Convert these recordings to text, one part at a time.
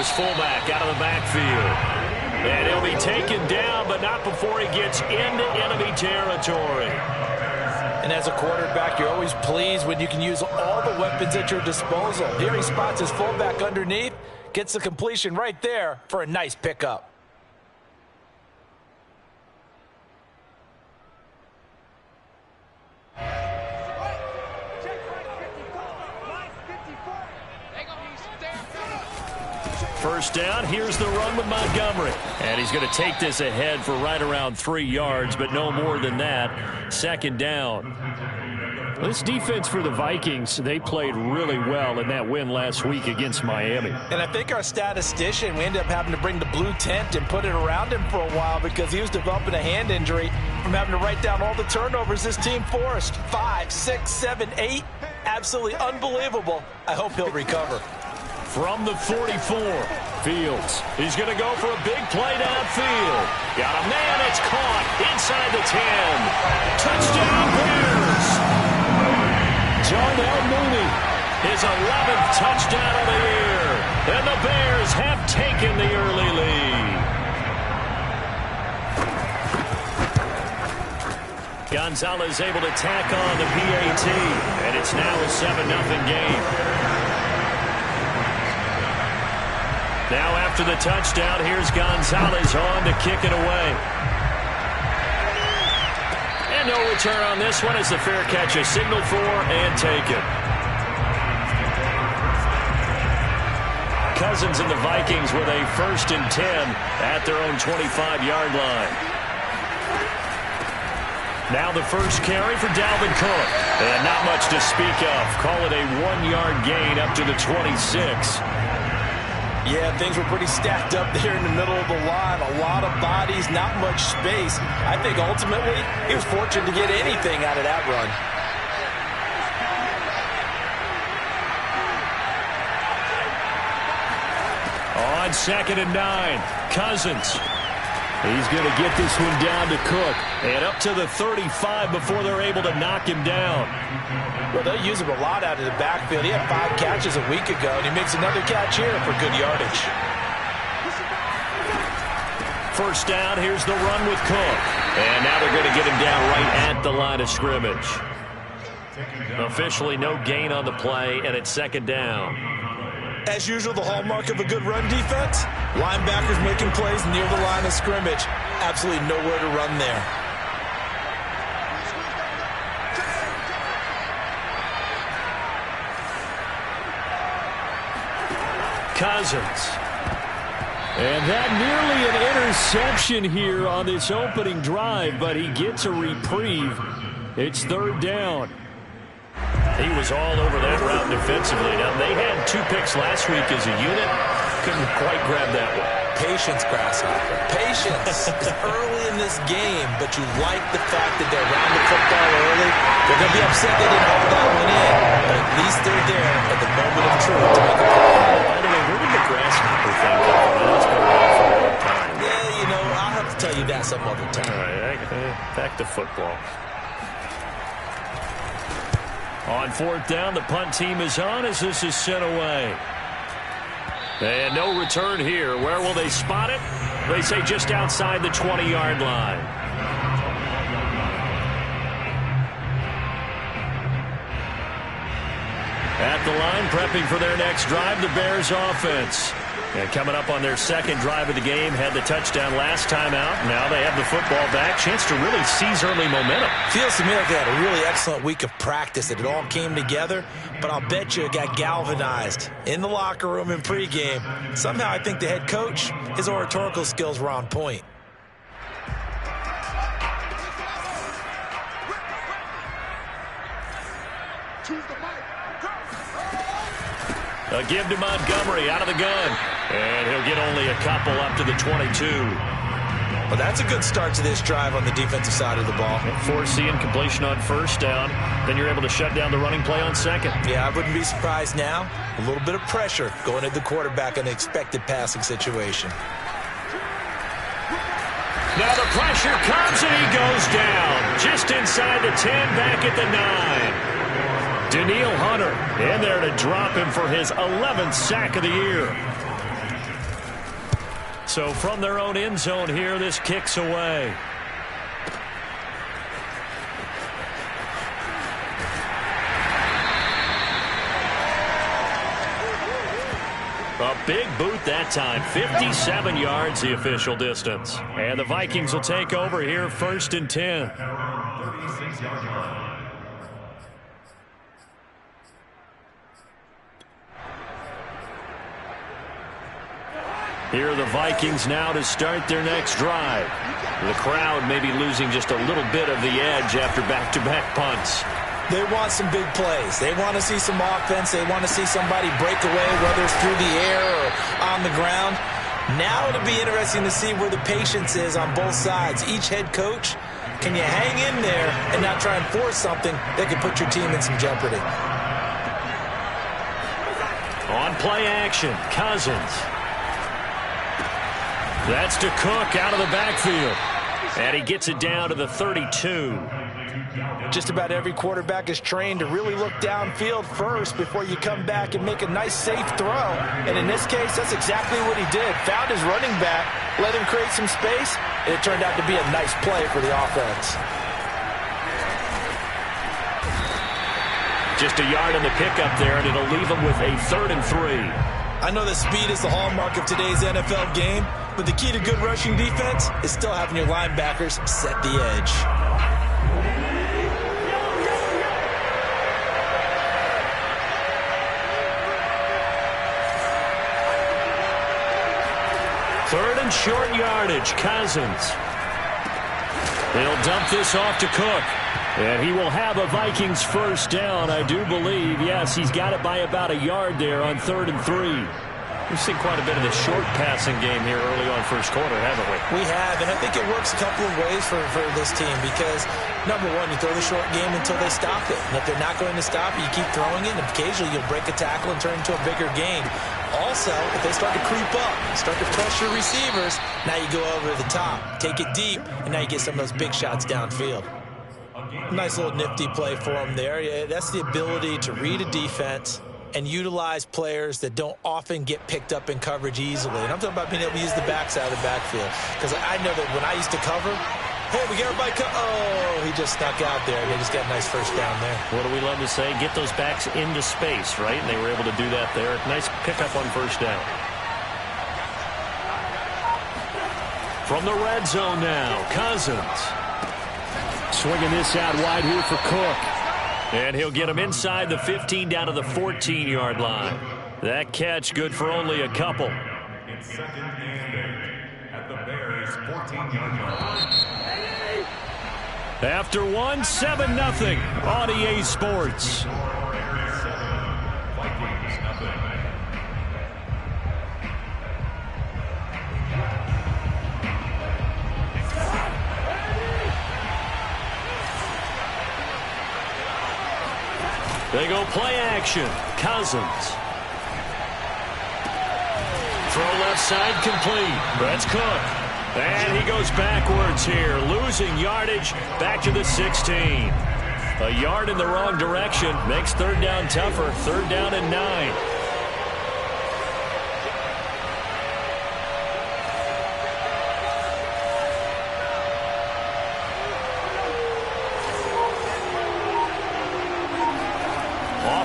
this fullback out of the backfield. And he'll be taken down, but not before he gets into enemy territory. And as a quarterback, you're always pleased when you can use all the weapons at your disposal. Here he spots his fullback underneath, gets the completion right there for a nice pickup. First down, here's the run with Montgomery. And he's going to take this ahead for right around 3 yards, but no more than that. Second down. This defense for the Vikings, they played really well in that win last week against Miami. And I think our statistician, we ended up having to bring the blue tent and put it around him for a while because he was developing a hand injury from having to write down all the turnovers this team forced. 5, 6, 7, 8. Absolutely unbelievable. I hope he'll recover. From the 44, Fields. He's going to go for a big play downfield. Got a man, it's caught inside the 10. Touchdown, Bears. Darnell Mooney, his 11th touchdown of the year. And the Bears have taken the early lead. Gonzalez able to tack on the PAT. And it's now a 7-0 game. Now after the touchdown, here's Gonzalez on to kick it away. And no return on this one as the fair catch is signaled for and taken. Cousins and the Vikings with a 1st and 10 at their own 25-yard line. Now the first carry for Dalvin Cook. And not much to speak of. Call it a 1-yard gain up to the 26. Yeah, things were pretty stacked up there in the middle of the line. A lot of bodies, not much space. I think ultimately he was fortunate to get anything out of that run. On 2nd and 9, Cousins. He's going to get this one down to Cook. And up to the 35 before they're able to knock him down. Well, they'll use him a lot out of the backfield. He had 5 catches a week ago, and he makes another catch here for good yardage. First down, here's the run with Cook. And now they're going to get him down right at the line of scrimmage. Officially no gain on the play, and it's 2nd down. As usual, the hallmark of a good run defense, linebackers making plays near the line of scrimmage. Absolutely nowhere to run there. Cousins. And that nearly an interception here on this opening drive, but he gets a reprieve. It's 3rd down. He was all over that route defensively. Now, they had 2 picks last week as a unit. Couldn't quite grab that one. Patience, Grasshopper. Patience. It's early in this game, but you like the fact that they're around the football early. They're going to be upset they didn't haul that one in, but at least they're there at the moment of truth to make a play. By the way, where did the Grasshopper thing come from? That's been around for a long time. Yeah, you know, I'll have to tell you that some other time. All right, back to football. On 4th down, the punt team is on as this is sent away. And no return here. Where will they spot it? They say just outside the 20-yard line. At the line, prepping for their next drive, the Bears offense. And coming up on their 2nd drive of the game, had the touchdown last time out. Now they have the football back. Chance to really seize early momentum. Feels to me like they had a really excellent week of practice. That it all came together. But I'll bet you it got galvanized in the locker room in pregame. Somehow I think the head coach, his oratorical skills were on point. A give to Montgomery out of the gun. And he'll get only a couple up to the 22. Well, that's a good start to this drive on the defensive side of the ball. Forcing completion on 1st down. Then you're able to shut down the running play on 2nd. Yeah, I wouldn't be surprised now. A little bit of pressure going at the quarterback in an expected passing situation. Now the pressure comes and he goes down. Just inside the 10, back at the 9. Danielle Hunter in there to drop him for his 11th sack of the year. So from their own end zone here, this kicks away. A big boot that time. 57 yards the official distance. And the Vikings will take over here, 1st and 10. Here are the Vikings now to start their next drive. The crowd may be losing just a little bit of the edge after back-to-back punts. They want some big plays. They want to see some offense. They want to see somebody break away, whether it's through the air or on the ground. Now it'll be interesting to see where the patience is on both sides. Each head coach, can you hang in there and not try and force something that could put your team in some jeopardy? On play action, Cousins. That's to Cook out of the backfield. And he gets it down to the 32. Just about every quarterback is trained to really look downfield first before you come back and make a nice, safe throw. And in this case, that's exactly what he did. Found his running back, let him create some space, and it turned out to be a nice play for the offense. Just a yard in the pickup there, and it'll leave him with a 3rd and 3. I know that speed is the hallmark of today's NFL game, but the key to good rushing defense is still having your linebackers set the edge. Third and short yardage, Cousins. He'll dump this off to Cook. And he will have a Vikings first down, I do believe. Yes, he's got it by about a yard there on 3rd and 3. We've seen quite a bit of the short passing game here early on first quarter, haven't we? We have, and I think it works a couple of ways for this team because, number one, you throw the short game until they stop it. And if they're not going to stop it, you keep throwing it, and occasionally you'll break a tackle and turn it into a bigger game. Also, if they start to creep up, start to pressure receivers, now you go over the top, take it deep, and now you get some of those big shots downfield. Nice little nifty play for them there. Yeah, that's the ability to read a defense and utilize players that don't often get picked up in coverage easily. And I'm talking about being able to use the backside of the backfield. Because I know that when I used to cover, hey, we got everybody oh, he just snuck out there. They just got a nice first down there. What do we love to say? Get those backs into space, right? And they were able to do that there. Nice pickup on first down. From the red zone now, Cousins. Swinging this out wide here for Cook. And he'll get him inside the 15 down to the 14-yard line. That catch good for only a couple. It's 2nd and 8 at the Bears' 14-yard line. After 1, 7-0 on EA Sports. Bears 7, Vikings nothing. They go play action. Cousins. Throw left side complete. That's Cook. And he goes backwards here, losing yardage back to the 16. A yard in the wrong direction makes 3rd down tougher. 3rd down and 9.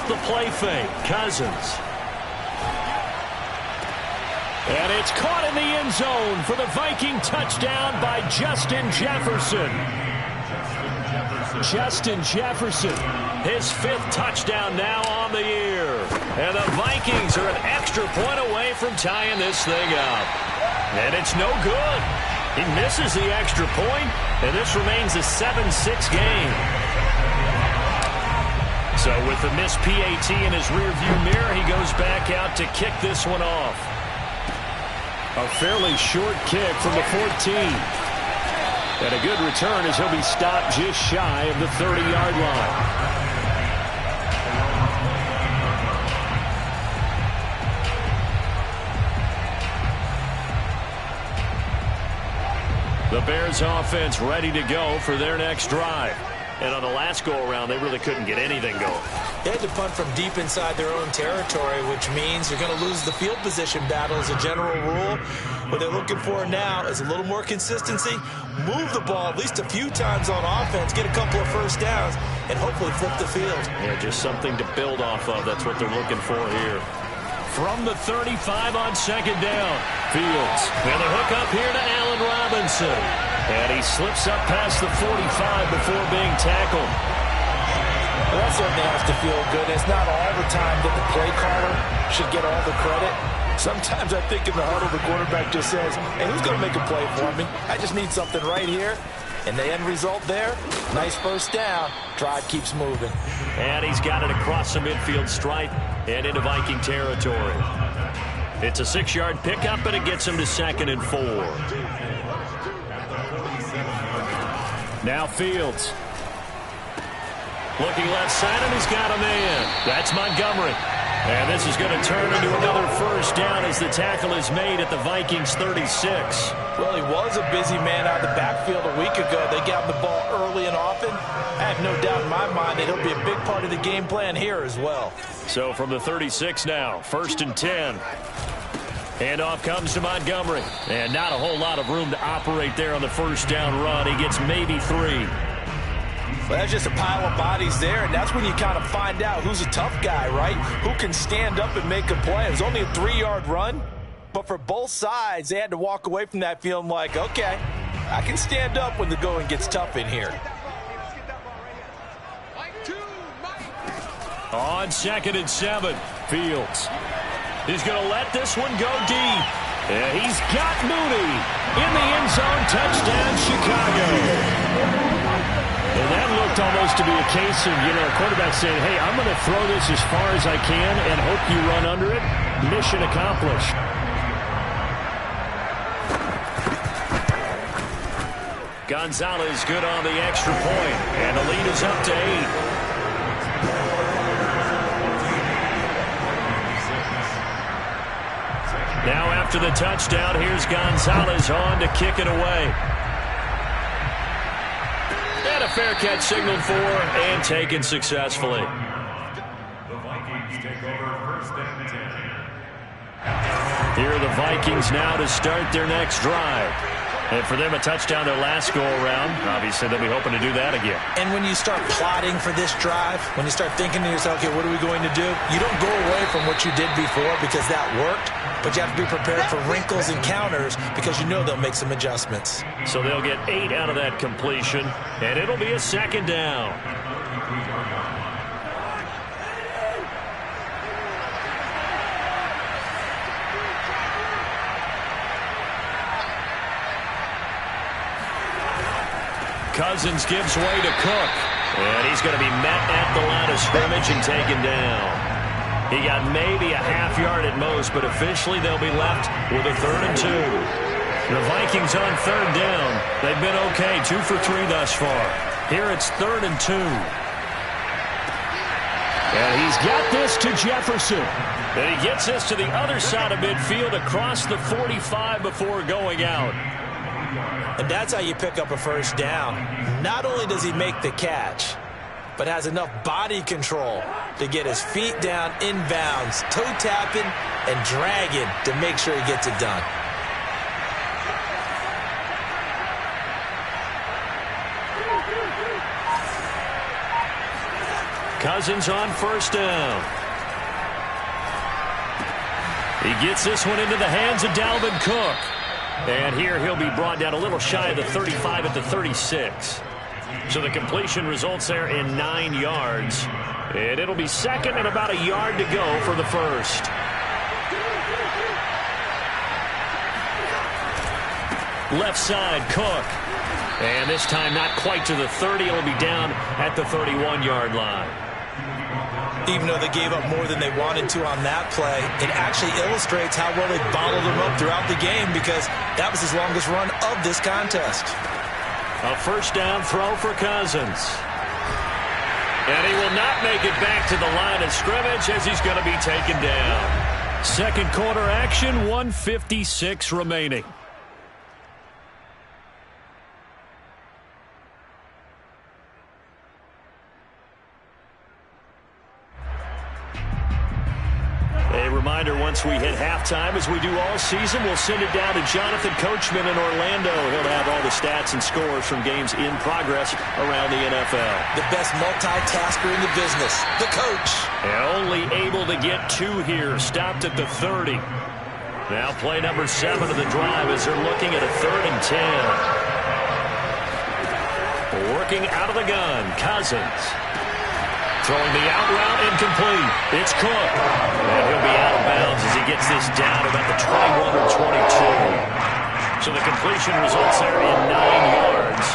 The play fake, Cousins. And it's caught in the end zone for the Viking touchdown by Justin Jefferson. Justin Jefferson, his 5th touchdown now on the year. And the Vikings are an extra point away from tying this thing up. And it's no good. He misses the extra point, and this remains a 7-6 game. So with the missed PAT in his rearview mirror, he goes back out to kick this one off. A fairly short kick from the 14. And a good return as he'll be stopped just shy of the 30-yard line. The Bears offense ready to go for their next drive. And on the last go-around, they really couldn't get anything going. They had to punt from deep inside their own territory, which means you're going to lose the field position battle as a general rule. What they're looking for now is a little more consistency, move the ball at least a few times on offense, get a couple of first downs, and hopefully flip the field. Yeah, just something to build off of. That's what they're looking for here. From the 35 on second down, Fields. And the hook up here to Allen Robinson. And he slips up past the 45 before being tackled. Well, that certainly has to feel good. It's not all the time that the play caller should get all the credit. Sometimes I think in the huddle, the quarterback just says, hey, who's going to make a play for me? I just need something right here. And the end result there, nice first down. Drive keeps moving. And he's got it across the midfield stripe and into Viking territory. It's a 6-yard pickup, and it gets him to 2nd and 4. Now Fields. Looking left side, and he's got a man. That's Montgomery. And this is going to turn into another first down as the tackle is made at the Vikings 36. Well, he was a busy man out of the backfield a week ago. They got him the ball early and often. I have no doubt in my mind that he'll be a big part of the game plan here as well. So from the 36 now, 1st and 10. Handoff comes to Montgomery. And not a whole lot of room to operate there on the first down run. He gets maybe 3. Well, that's just a pile of bodies there, and that's when you kind of find out who's a tough guy, right? Who can stand up and make a play. It was only a 3-yard run, but for both sides, they had to walk away from that feeling like, okay, I can stand up when the going gets tough in here. On 2nd and 7, Fields. He's going to let this one go deep. And he's got Mooney in the end zone. Touchdown, Chicago. And that looked almost to be a case of, a quarterback saying, hey, I'm going to throw this as far as I can and hope you run under it. Mission accomplished. Gonzalez good on the extra point, and the lead is up to 8. Now after the touchdown, here's Gonzalez on to kick it away. And a fair catch signaled for and taken successfully. The Vikings take over 1st and 10. Here are the Vikings now to start their next drive. And for them, a touchdown their last go-around. Obviously, they'll be hoping to do that again. And when you start plotting for this drive, when you start thinking to yourself, okay, what are we going to do? You don't go away from what you did before because that worked, but you have to be prepared for wrinkles and counters because you know they'll make some adjustments. So they'll get 8 out of that completion, and it'll be a 2nd down. Cousins gives way to Cook. And he's going to be met at the line of scrimmage and taken down. He got maybe a half yard at most, but officially they'll be left with a 3rd and 2. The Vikings on 3rd down. They've been okay, 2 for 3 thus far. Here it's 3rd and 2. And he's got this to Jefferson. And he gets this to the other side of midfield across the 45 before going out. And that's how you pick up a first down. Not only does he make the catch, but has enough body control to get his feet down inbounds, toe tapping and dragging to make sure he gets it done. Cousins on 1st down. He gets this one into the hands of Dalvin Cook. And here he'll be brought down a little shy of the 35 at the 36. So the completion results there in 9 yards. And it'll be 2nd and about a yard to go for the 1st. Left side, Cook. And this time not quite to the 30. It'll be down at the 31-yard line. Even though they gave up more than they wanted to on that play, it actually illustrates how well they bottled them up throughout the game because that was his longest run of this contest. A 1st down throw for Cousins. And he will not make it back to the line of scrimmage as he's going to be taken down. 2nd quarter action, 1:56 remaining. as we hit halftime, as we do all season. We'll send it down to Jonathan Coachman in Orlando. He'll have all the stats and scores from games in progress around the NFL. The best multitasker in the business, the coach. And only able to get 2 here. Stopped at the 30. Now play number 7 of the drive as they're looking at a 3rd and 10. Working out of the gun, Cousins. Throwing the out route, incomplete. It's Cook. And he'll be out of bounds as he gets this down about the 21 or 22. So the completion results there in 9 yards.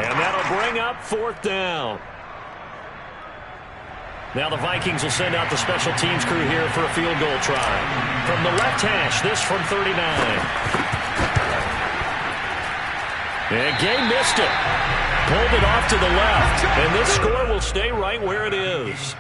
And that'll bring up 4th down. Now the Vikings will send out the special teams crew here for a field goal try. From the left hash, this from 39. And Gay missed it. Pulled it off to the left. And this score will stay right where it is.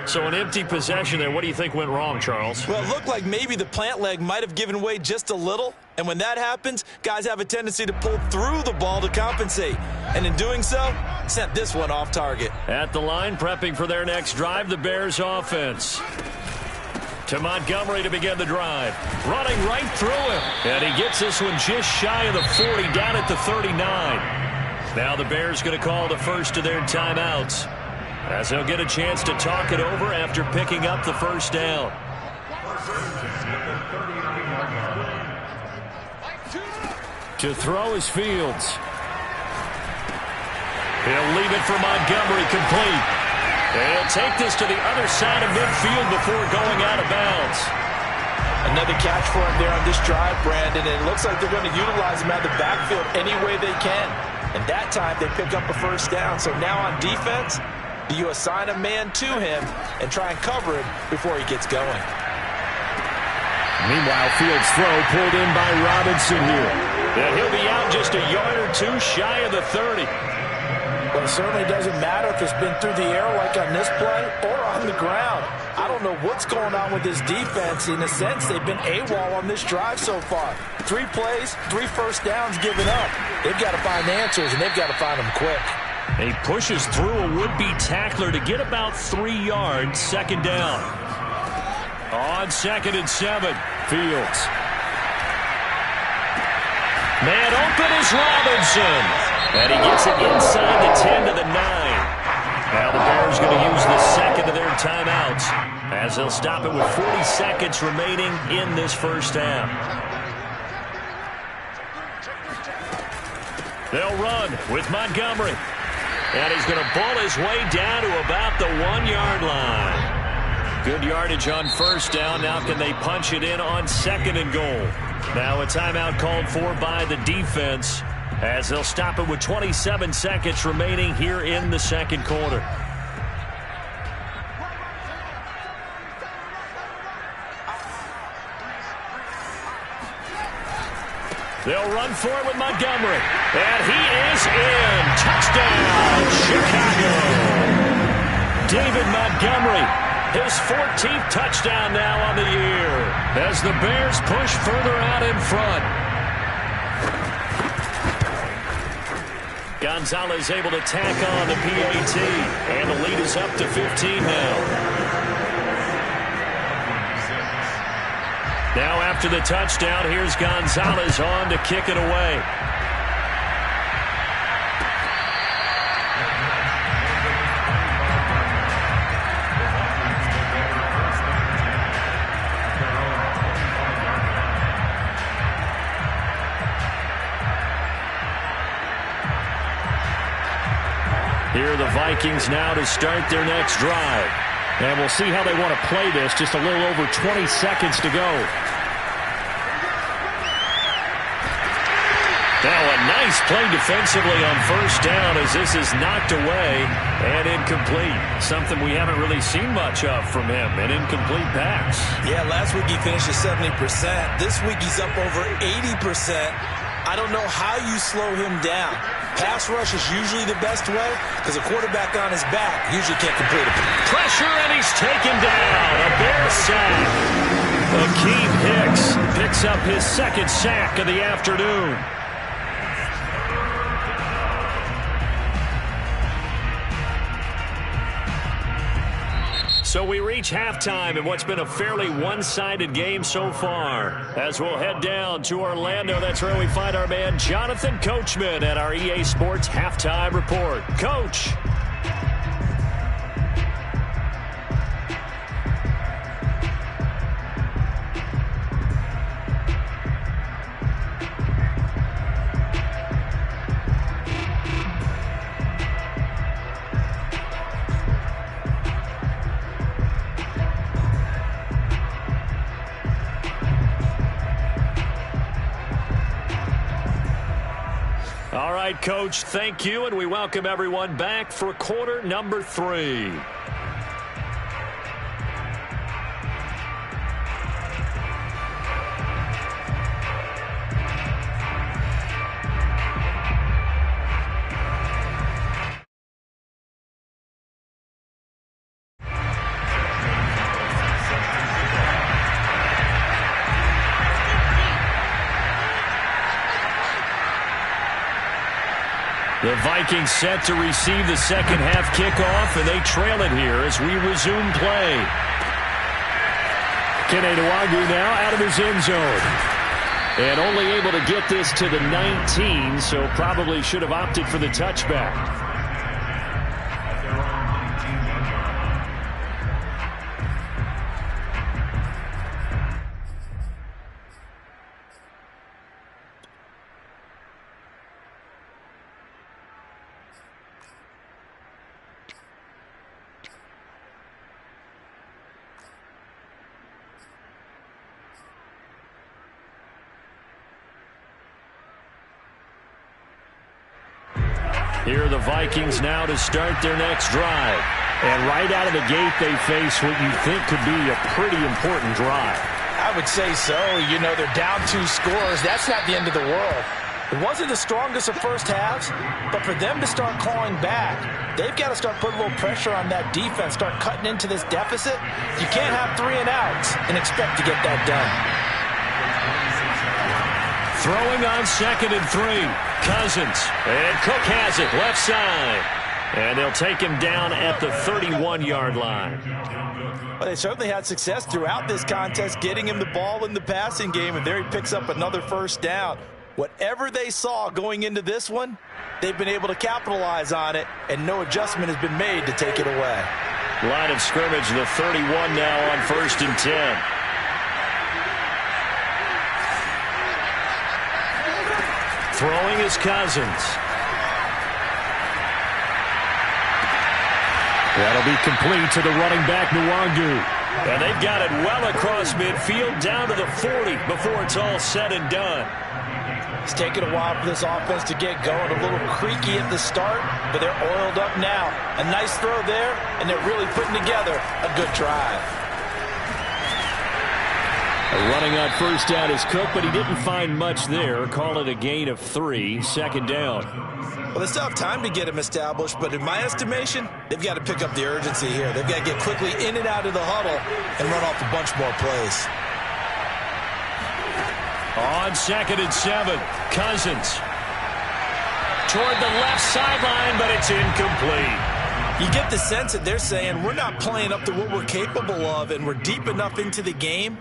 So an empty possession there. What do you think went wrong, Charles? Well, it looked like maybe the plant leg might have given way just a little. And when that happens, guys have a tendency to pull through the ball to compensate. And in doing so, sent this one off target. At the line, prepping for their next drive, the Bears offense. To Montgomery to begin the drive. Running right through him. And he gets this one just shy of the 40, down at the 39. Now the Bears going to call the first of their timeouts, as they'll get a chance to talk it over after picking up the first down. To throw is Fields. He'll leave it for Montgomery, complete. And he'll take this to the other side of midfield before going out of bounds. Another catch for him there on this drive, Brandon, and it looks like they're going to utilize him out of the backfield any way they can. And that time they pick up a first down. So now on defense, do you assign a man to him and try and cover him before he gets going? Meanwhile, Fields' throw pulled in by Robinson here. And he'll be out just a yard or 2 shy of the 30. Well, it certainly doesn't matter if it's been through the air like on this play or on the ground. I don't know what's going on with this defense. In a sense, they've been AWOL on this drive so far. 3 plays, 3 first downs given up. They've got to find answers, and they've got to find them quick. He pushes through a would-be tackler to get about 3 yards, 2nd down. On 2nd and 7, Fields. Man open is Robinson. And he gets it inside the 10 to the 9. Now the Bears going to use the second of their timeouts, as they'll stop it with 40 seconds remaining in this first half. They'll run with Montgomery. And he's going to ball his way down to about the 1-yard line. Good yardage on first down. Now can they punch it in on 2nd and goal? Now a timeout called for by the defense, as they'll stop it with 27 seconds remaining here in the second quarter. They'll run for it with Montgomery. And he is in. Touchdown, Chicago. David Montgomery, his 14th touchdown now on the year, as the Bears push further out in front. Gonzalez able to tack on the PAT, and the lead is up to 15 now. Now after the touchdown, here's Gonzalez on to kick it away. Here are the Vikings now to start their next drive. And we'll see how they want to play this. Just a little over 20 seconds to go. Now a nice play defensively on first down, as this is knocked away and incomplete. Something we haven't really seen much of from him, an incomplete pass. Yeah, last week he finished at 70%. This week he's up over 80%. I don't know how you slow him down. Pass rush is usually the best way, because a quarterback on his back usually can't complete it. Pressure, and he's taken down. A Bear sack. Akeem Hicks picks up his 2nd sack of the afternoon. So we reach halftime in what's been a fairly one-sided game so far. As we'll head down to Orlando, that's where we find our man Jonathan Coachman at our EA Sports Halftime Report. Coach. All right, Coach, thank you, and we welcome everyone back for quarter number 3. The Vikings set to receive the second half kickoff, and they trail it here as we resume play. Kene Nwangwu now out of his end zone. And only able to get this to the 19, so probably should have opted for the touchback. Here are the Vikings now to start their next drive. And right out of the gate, they face what you think could be a pretty important drive. I would say so. You know, they're down 2 scores. That's not the end of the world. It wasn't the strongest of first halves, but for them to start clawing back, they've got to start putting a little pressure on that defense, start cutting into this deficit. You can't have 3 and outs and expect to get that done. Throwing on 2nd and 3. Cousins. And Cook has it left side. And they'll take him down at the 31-yard line. Well, they certainly had success throughout this contest getting him the ball in the passing game, and there he picks up another first down. Whatever they saw going into this one, they've been able to capitalize on it, and no adjustment has been made to take it away. Line of scrimmage, the 31 now on 1st and 10. Throwing is Cousins. That'll be complete to the running back, Nwangwu. And they've got it well across midfield, down to the 40 before it's all said and done. It's taken a while for this offense to get going. A little creaky at the start, but they're oiled up now. A nice throw there, and they're really putting together a good drive. Running on first down is Cook, but he didn't find much there. Call it a gain of 3, 2nd down. Well, they still have time to get him established, but in my estimation, they've got to pick up the urgency here. They've got to get quickly in and out of the huddle and run off a bunch more plays. On 2nd and 7, Cousins. Toward the left sideline, but it's incomplete. You get the sense that they're saying we're not playing up to what we're capable of, and we're deep enough into the game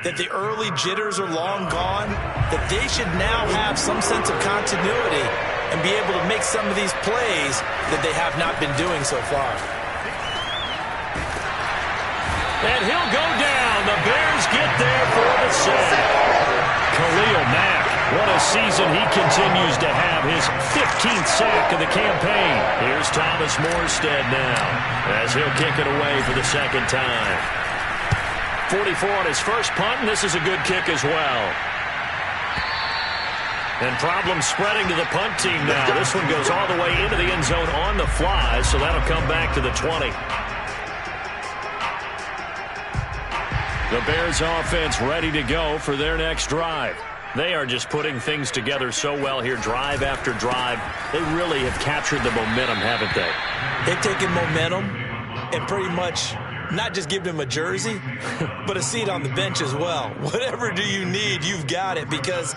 that the early jitters are long gone, that they should now have some sense of continuity and be able to make some of these plays that they have not been doing so far. And he'll go down. The Bears get there for the sack. Khalil Mack, what a season he continues to have, his 15th sack of the campaign. Here's Thomas Morstead now as he'll kick it away for the 2nd time. 44 on his first punt, and this is a good kick as well. And problems spreading to the punt team now. This one goes all the way into the end zone on the fly, so that'll come back to the 20. The Bears offense ready to go for their next drive. They are just putting things together so well here, drive after drive. They really have captured the momentum, haven't they? They've taken momentum and pretty much not just give him a jersey, but a seat on the bench as well. Whatever do you need, you've got it, because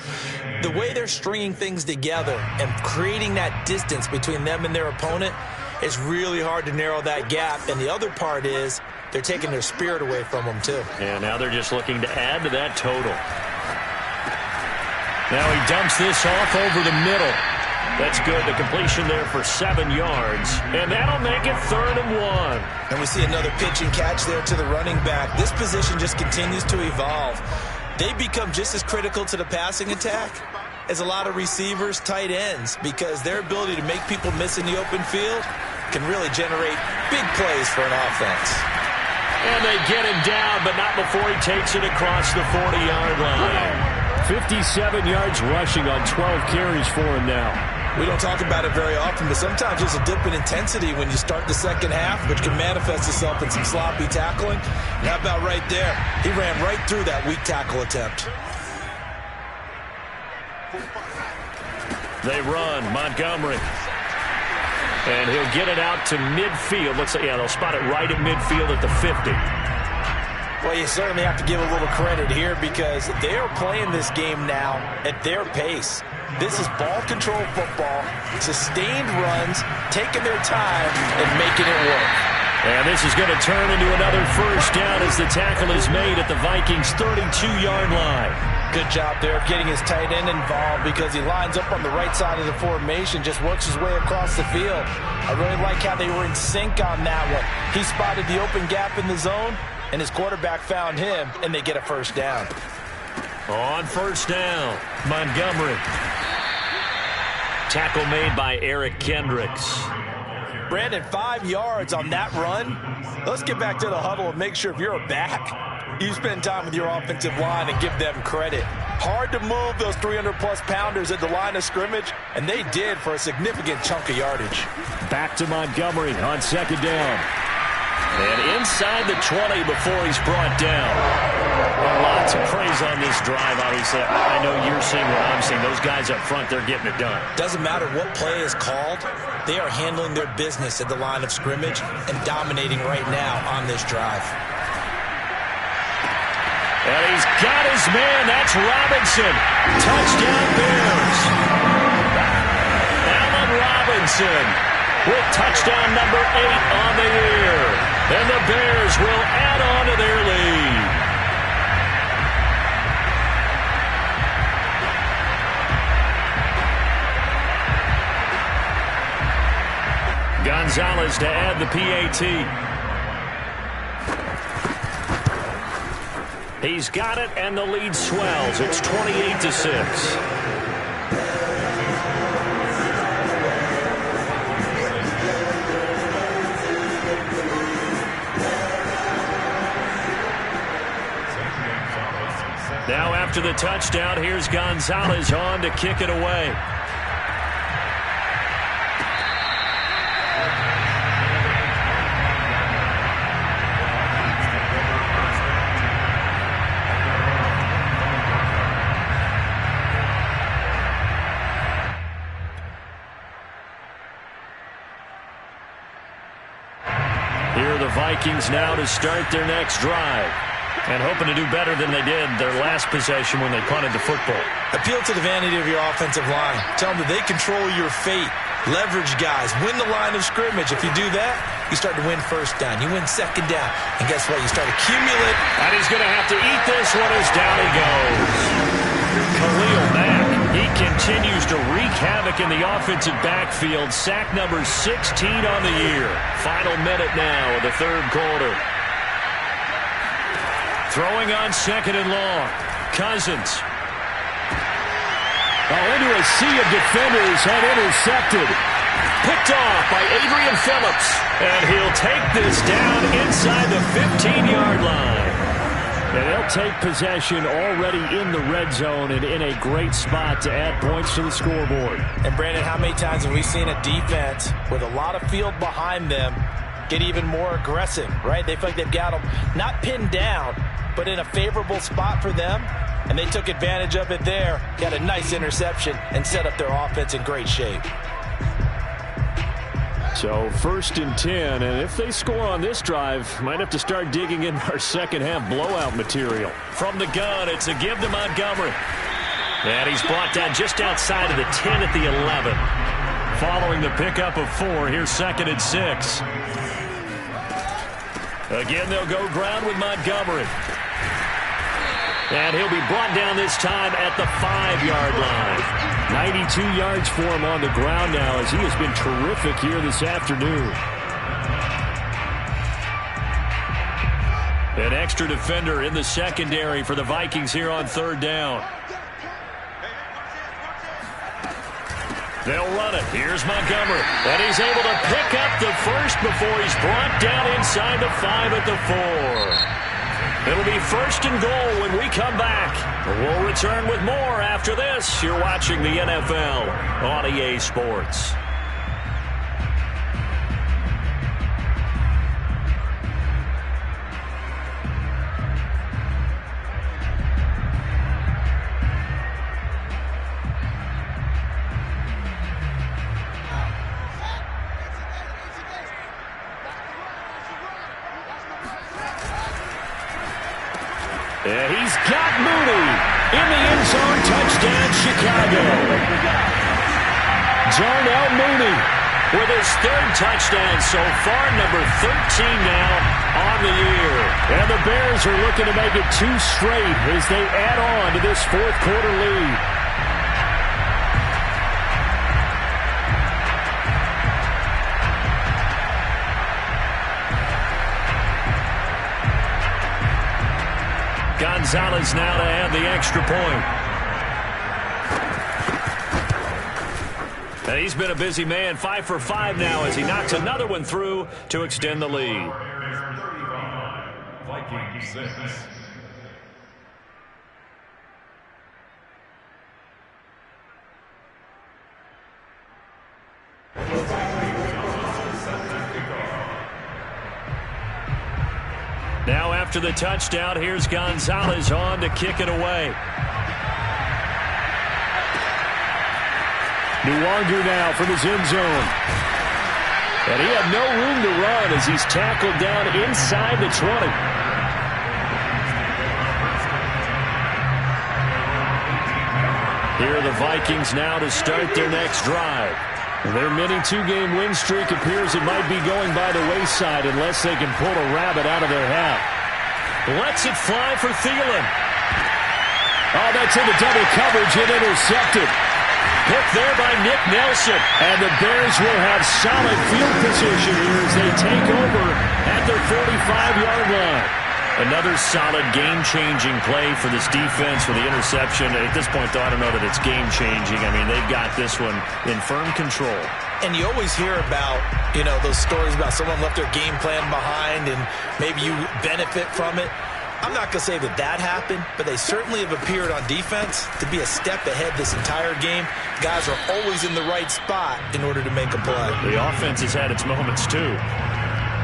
the way they're stringing things together and creating that distance between them and their opponent, it's really hard to narrow that gap. And the other part is they're taking their spirit away from them, too. And now they're just looking to add to that total. Now he dumps this off over the middle. That's good. The completion there for 7 yards. And that'll make it 3rd and 1. And we see another pitch and catch there to the running back. This position just continues to evolve. They become just as critical to the passing attack as a lot of receivers, tight ends, because their ability to make people miss in the open field can really generate big plays for an offense. And they get him down, but not before he takes it across the 40-yard line. 57 yards rushing on 12 carries for him now. We don't talk about it very often, but sometimes there's a dip in intensity when you start the second half, which can manifest itself in some sloppy tackling. And how about right there? He ran right through that weak tackle attempt. They run. Montgomery. And he'll get it out to midfield. Looks like, yeah, they'll spot it right at midfield at the 50. Well, you certainly have to give a little credit here because they are playing this game now at their pace. This is ball control football, sustained runs, taking their time and making it work. And this is going to turn into another first down as the tackle is made at the Vikings' 32-yard line. Good job there of getting his tight end involved because he lines up on the right side of the formation, just works his way across the field. I really like how they were in sync on that one. He spotted the open gap in the zone, and his quarterback found him, and they get a first down. On first down, Montgomery. Tackle made by Eric Kendricks. Brandon, 5 yards on that run. Let's get back to the huddle and make sure if you're a back, you spend time with your offensive line and give them credit. Hard to move those 300-plus pounders at the line of scrimmage, and they did for a significant chunk of yardage. Back to Montgomery on second down. And inside the 20 before he's brought down. Well, lots of praise on this drive, obviously. I know you're seeing what I'm seeing. Those guys up front, they're getting it done. Doesn't matter what play is called. They are handling their business at the line of scrimmage and dominating right now on this drive. And he's got his man. That's Robinson. Touchdown Bears. Allen Robinson with touchdown number 8 on the year. And the Bears will add on to their lead. Gonzalez to add the PAT. He's got it, and the lead swells. It's 28-6. Now after the touchdown, here's Gonzalez on to kick it away. Here are the Vikings now to start their next drive. And hoping to do better than they did their last possession when they punted the football. Appeal to the vanity of your offensive line. Tell them that they control your fate. Leverage guys. Win the line of scrimmage. If you do that, you start to win first down. You win second down. And guess what? You start accumulating. And he's going to have to eat this one as down he goes. Khalil Mack. He continues to wreak havoc in the offensive backfield. Sack number 16 on the year. Final minute now of the third quarter. Throwing on second and long. Cousins. Into a sea of defenders and intercepted. Picked off by Adrian Phillips. And he'll take this down inside the 15-yard line. And they'll take possession already in the red zone and in a great spot to add points to the scoreboard. And Brandon, how many times have we seen a defense with a lot of field behind them get even more aggressive, right? They feel like they've got them not pinned down, but in a favorable spot for them, and they took advantage of it there, got a nice interception, and set up their offense in great shape. So 1st and 10, and if they score on this drive, might have to start digging in our second half blowout material. From the gun, it's a give to Montgomery. And he's brought down just outside of the 10 at the 11. Following the pickup of 4, here's 2nd and 6. Again, they'll go ground with Montgomery. And he'll be brought down this time at the 5-yard line. 92 yards for him on the ground now as he has been terrific here this afternoon. An extra defender in the secondary for the Vikings here on 3rd down. They'll run it. Here's Montgomery. And he's able to pick up the first before he's brought down inside the 5 at the 4. It'll be 1st and goal when we come back. We'll return with more after this. You're watching the NFL on EA Sports. And he's got Mooney in the end zone. Touchdown, Chicago. Darnell Mooney with his 3rd touchdown so far, number 13 now on the year. And the Bears are looking to make it 2 straight as they add on to this 4th quarter lead. Gonzalez now to add the extra point. And he's been a busy man, 5 for 5 now as he knocks another one through to extend the lead. Vikings 6. Now after the touchdown, here's Gonzalez on to kick it away. Nwangu now from his end zone. And he had no room to run as he's tackled down inside the 20. Here are the Vikings now to start their next drive. Their mini 2-game win streak appears it might be going by the wayside unless they can pull a rabbit out of their hat. Lets it fly for Thielen. Oh, that's into double coverage and intercepted. Picked there by Nick Nelson. And the Bears will have solid field position here as they take over at their 45-yard line. Another solid game-changing play for this defense with the interception. At this point, though, I don't know that it's game-changing. I mean, they've got this one in firm control. And you always hear about, those stories about someone left their game plan behind and maybe you benefit from it. I'm not going to say that happened, but they certainly have appeared on defense to be a step ahead this entire game. Guys are always in the right spot in order to make a play. The offense has had its moments, too.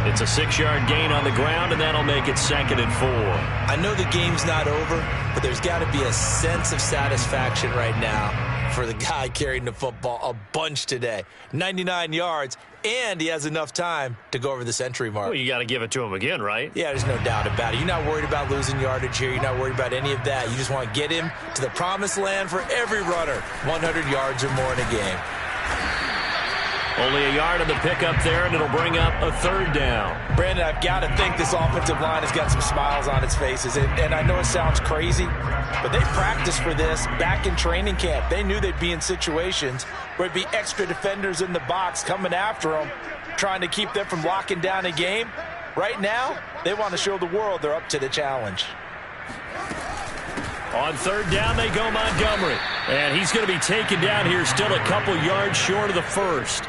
It's a 6-yard gain on the ground, and that'll make it 2nd and 4. I know the game's not over, but there's got to be a sense of satisfaction right now for the guy carrying the football a bunch today. 99 yards, and he has enough time to go over the century mark. Well, you got to give it to him again, right? Yeah, there's no doubt about it. You're not worried about losing yardage here. You're not worried about any of that. You just want to get him to the promised land for every runner. 100 yards or more in a game. Only a yard on the pickup there, and it'll bring up a 3rd down. Brandon, I've got to think this offensive line has got some smiles on its faces. And I know it sounds crazy, but they practiced for this back in training camp. They knew they'd be in situations where there'd be extra defenders in the box coming after them, trying to keep them from locking down a game. Right now, they want to show the world they're up to the challenge. On 3rd down, they go Montgomery. And he's going to be taken down here still a couple yards short of the 1st.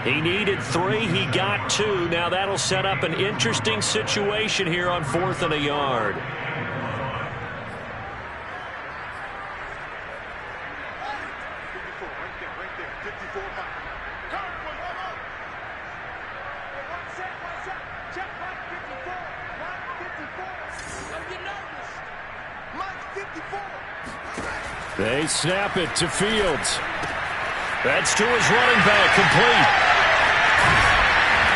He needed 3. He got 2. Now that'll set up an interesting situation here on 4th and a yard. They snap it to Fields. That's to his running back, complete.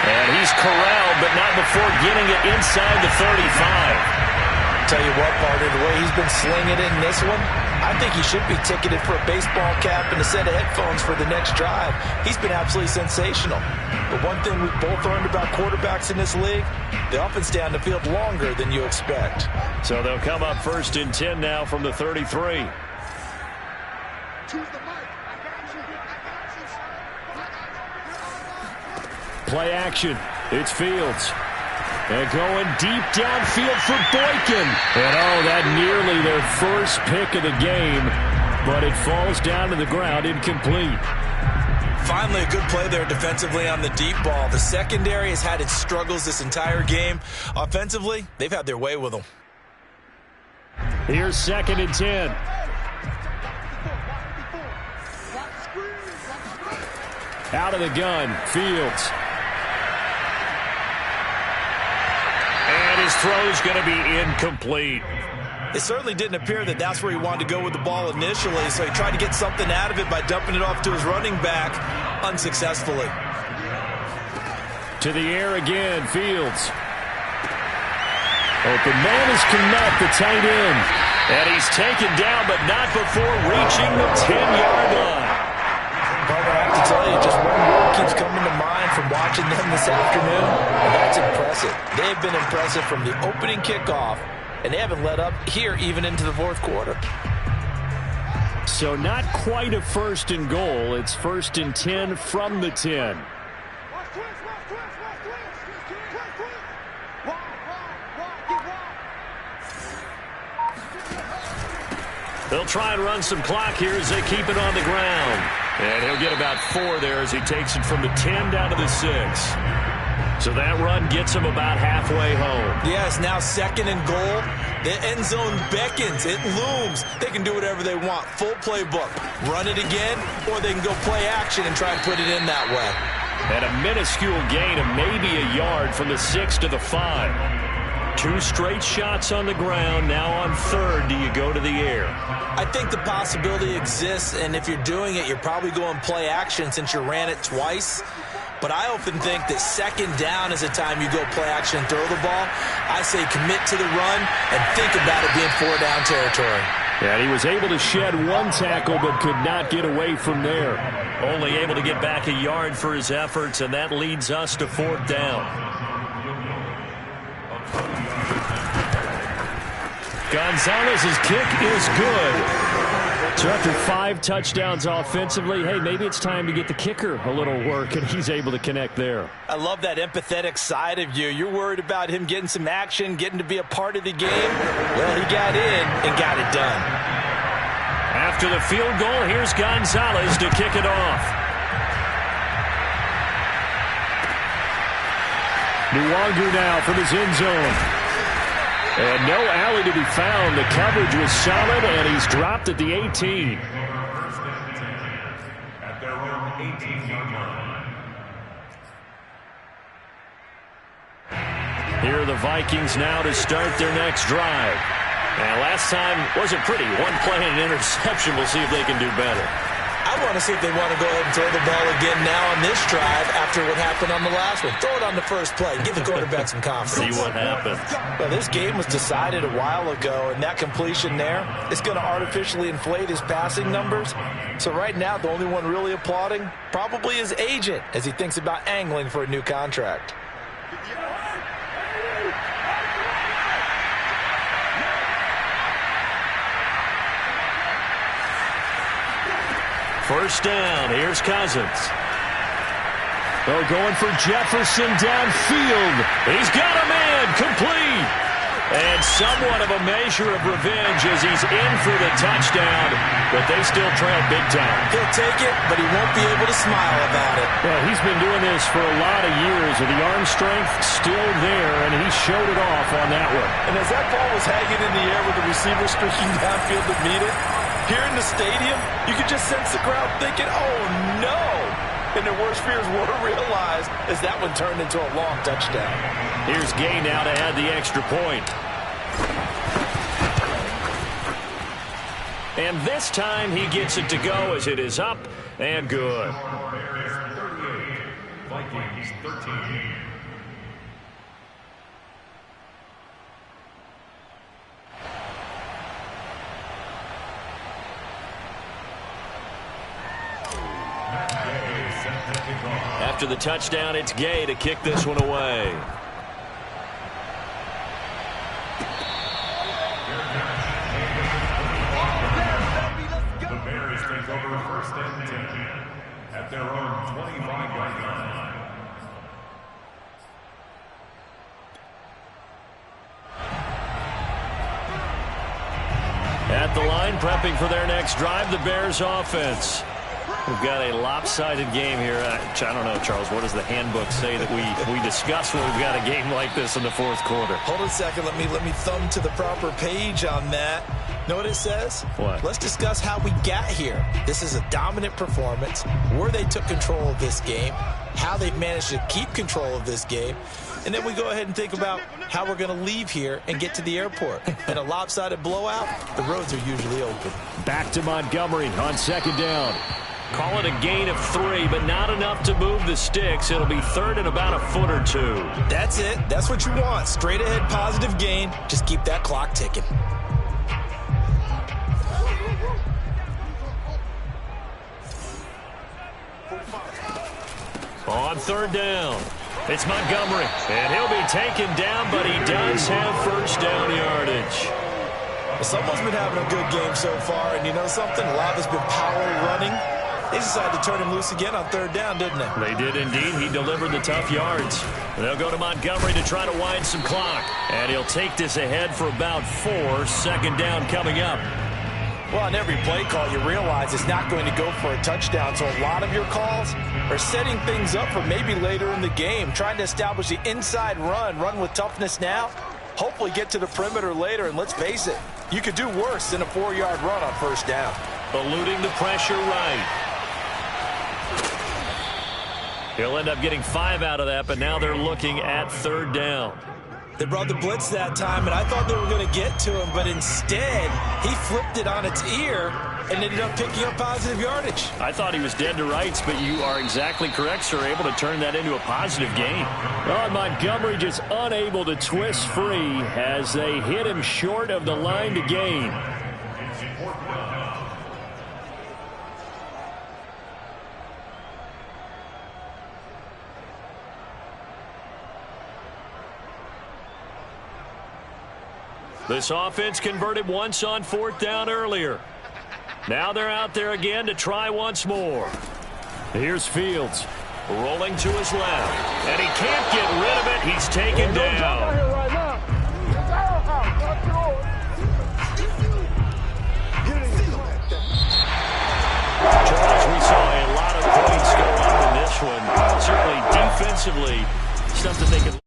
And he's corralled, but not before getting it inside the 35. Tell you what, partner, the way he's been slinging it in this one, I think he should be ticketed for a baseball cap and a set of headphones for the next drive. He's been absolutely sensational. But one thing we've both learned about quarterbacks in this league, they often stay on the field longer than you expect. So they'll come up 1st and 10 now from the 33. Play action. It's Fields. And going deep downfield for Boykin. And that nearly their first pick of the game. But it falls down to the ground incomplete. Finally, a good play there defensively on the deep ball. The secondary has had its struggles this entire game. Offensively, they've had their way with them. Here's 2nd and 10. Out of the gun, Fields. And his throw's going to be incomplete. It certainly didn't appear that that's where he wanted to go with the ball initially, so he tried to get something out of it by dumping it off to his running back unsuccessfully. To the air again, Fields. Open man is Kmet, the tight end. And he's taken down, but not before reaching the 10-yard line. Partner, I have to tell you, just one word keeps coming to mind from watching them this afternoon, and that's impressive. They have been impressive from the opening kickoff, and they haven't let up here even into the 4th quarter. So not quite a 1st and goal. It's 1st and 10 from the 10. They'll try and run some clock here as they keep it on the ground. And he'll get about 4 there as he takes it from the 10 down to the 6. So that run gets him about halfway home. Yes, now 2nd and goal. The end zone beckons. It looms. They can do whatever they want. Full playbook. Run it again, or they can go play action and try and put it in that way. And a minuscule gain of maybe a yard from the 6 to the 5. 2 straight shots on the ground. Now on 3rd, do you go to the air? I think the possibility exists, and if you're doing it, you're probably going play action since you ran it twice. But I often think that 2nd down is the time you go play action and throw the ball. I say commit to the run and think about it being 4-down territory. Yeah, he was able to shed 1 tackle but could not get away from there. Only able to get back a yard for his efforts, and that leads us to 4th down. Gonzalez's kick is good. So after 5 touchdowns offensively, hey, maybe it's time to get the kicker a little work, and he's able to connect there. I love that empathetic side of you. You're worried about him getting some action, getting to be a part of the game. Well, he got in and got it done. After the field goal, here's Gonzalez to kick it off. Nwangu now from his end zone. And no alley to be found. The coverage was solid, and he's dropped at the 18. First and 10 at their own 18-yard line. Here are the Vikings now to start their next drive. And last time wasn't pretty. 1 play and an interception. We'll see if they can do better. I want to see if they want to go ahead and throw the ball again now on this drive after what happened on the last one. Throw it on the first play. Give the quarterback some confidence. See what happens. Well, this game was decided a while ago, and that completion there is going to artificially inflate his passing numbers. So right now, the only one really applauding probably his agent as he thinks about angling for a new contract. First down. Here's Cousins. Oh, going for Jefferson downfield. He's got a man. Complete. And somewhat of a measure of revenge as he's in for the touchdown. But they still trail big time. He'll take it, but he won't be able to smile about it. Well, he's been doing this for a lot of years. And the arm strength still there, and he showed it off on that one. And as that ball was hanging in the air with the receiver streaking downfield to meet it, here in the stadium, you could just sense the crowd thinking, oh, no. And their worst fears were realized as that one turned into a long touchdown. Here's Gay now to add the extra point. And this time he gets it to go as it is up and good. Bears 38, Vikings 13. After the touchdown, it's Gay to kick this one away. The Bears take over first and 10 at their own 25-yard line. At the line, prepping for their next drive, the Bears offense. We've got a lopsided game here. I don't know, Charles, what does the handbook say that we discuss when we've got a game like this in the fourth quarter? Hold on a second. Let me thumb to the proper page on that. Know what it says? What? Let's discuss how we got here. This is a dominant performance, where they took control of this game, how they've managed to keep control of this game, and then we go ahead and think about how we're going to leave here and get to the airport. In a lopsided blowout, the roads are usually open. Back to Montgomery on second down. Call it a gain of 3, but not enough to move the sticks. It'll be third and about a foot or 2. That's it. That's what you want. Straight ahead positive gain. Just keep that clock ticking. On third down, it's Montgomery, and he'll be taken down, but he does have first down yardage. Someone's been having a good game so far, and you know something? A lot of it's been power running. They decided to turn him loose again on third down, didn't they? They did indeed. He delivered the tough yards. They'll go to Montgomery to try to wind some clock, and he'll take this ahead for about 4. Second down coming up. Well, on every play call, you realize it's not going to go for a touchdown, so a lot of your calls are setting things up for maybe later in the game, trying to establish the inside run with toughness now, hopefully get to the perimeter later, and let's face it, you could do worse than a 4-yard run on first down. Eluding the pressure right. He'll end up getting 5 out of that, but now they're looking at third down. They brought the blitz that time, and I thought they were going to get to him, but instead, he flipped it on its ear and ended up picking up positive yardage. I thought he was dead to rights, but you are exactly correct, sir, able to turn that into a positive gain. Well, Montgomery just unable to twist free as they hit him short of the line to gain. This offense converted once on fourth down earlier. Now they're out there again to try once more. Here's Fields rolling to his left, and he can't get rid of it. He's taken down. Charles, we saw a lot of points go up in this one. Certainly defensively, something they can